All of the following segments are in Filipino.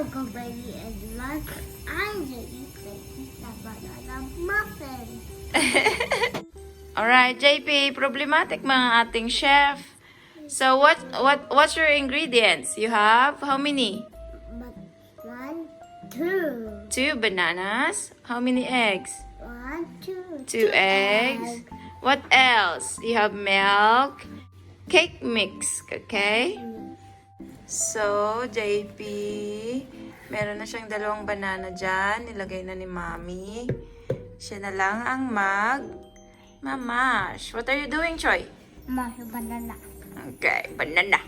Welcome, baby, everyone. I'm JP making the banana muffin. Alright, JP, problematic mga ating chef. So what's your ingredients? You have how many? One, two. 2 bananas. How many eggs? One, two. 2 eggs. What else? You have milk, cake mix, okay? So, JP, meron na siyang 2 banana dyan. Nilagay na ni Mommy. Siya na lang ang mamash. What are you doing, Choy? Mash banana. Okay, banana.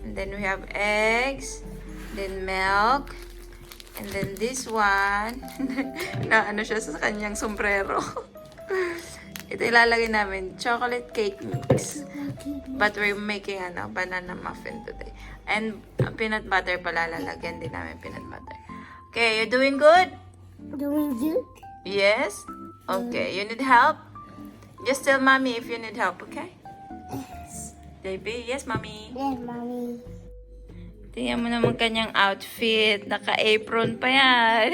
And then we have eggs, then milk, and then this one. Na ano siya sa kanyang sombrero. Ito ilalagay namin, chocolate cake mix. But we're making banana muffin today. And peanut butter pala, lalagyan din namin peanut butter. Okay, you're doing good? Doing good? Yes? Okay, you need help? Just tell Mommy if you need help, okay? Yes. JP, yes, Mommy. Yes, mommy. Tingnan mo naman kanyang outfit. Naka-apron pa yan.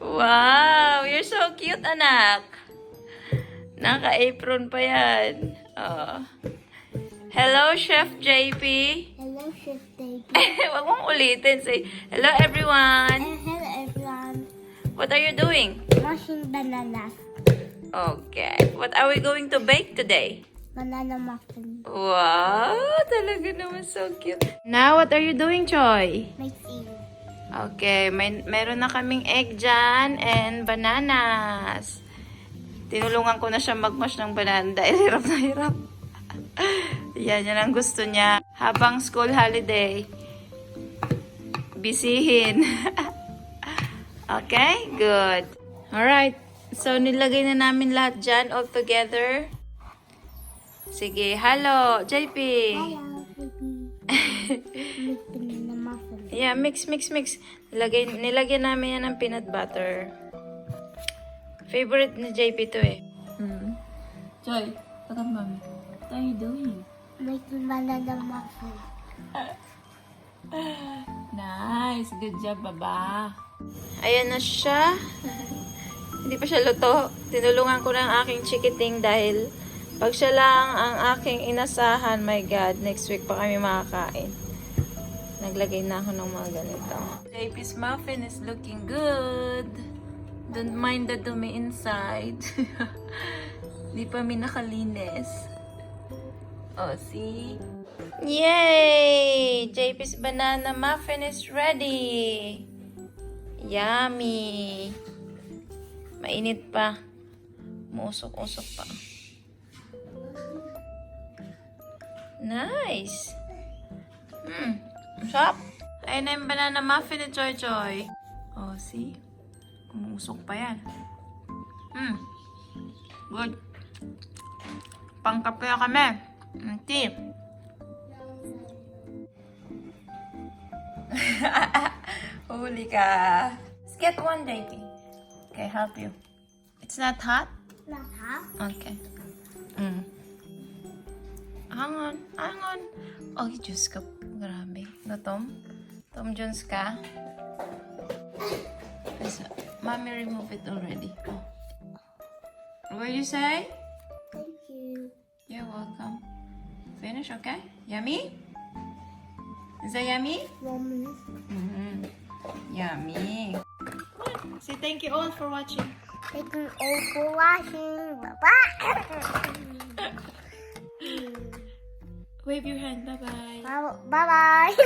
Wow! You're so cute, anak. Naka-apron pa yan. Oh. Hello, Chef JP. Hello, Chef Baby. Wag mong ulitin. Say, hello, everyone. Hello, everyone. What are you doing? Mashing bananas. Okay. What are we going to bake today? Banana muffin. Wow! Talaga naman so cute. Now, what are you doing, Choy? Mixing. Okay, meron na kaming egg dyan and bananas. Tinulungan ko na siya mag-mash ng banana dahil hirap na hirap. Yan ang gusto niya. Habang school holiday, bisihin. Okay, good. Alright, so nilagay na namin lahat dyan all together. Sige, hello, JP. Hello, baby. Make banana muffin. Yeah, mix. Nilagyan namin yan ng peanut butter. Favorite ni JP to eh. Joy, look at mommy. What are you doing? Making banana muffin. Nice. Good job, baba. Ayan na siya. Hindi pa siya luto. Tinulungan ko na ang aking chikiting dahil pag siya lang ang aking inasahan, my God, next week pa kami makakain. Naglagay na ako ng mga ganito. JP's muffin is looking good. Don't mind the dumi inside. Di pa mi nakalinis. Oh, see? Yay! JP's banana muffin is ready. Yummy! Mainit pa. Muusok-usok pa. Nice! Masarap! Ayun na yung banana muffin ni Joy Joy. Oh, see? Umusok pa yan. Good. Pangkape kami. Tea. Huli ka. Let's get one, JP. Okay, help you. It's not hot? Not hot. Okay. Hang on. Oh, Diyos ka. Grabe. Gutom? Tom Jones ka? Mommy remove it already. Oh. What you say? Thank you. You're welcome. Finish, okay? Yummy? Is that yummy? Mommy. Yummy. Say thank you all for watching. Thank you all for watching. Bye-bye. Wave your hand. Bye-bye. Bye-bye.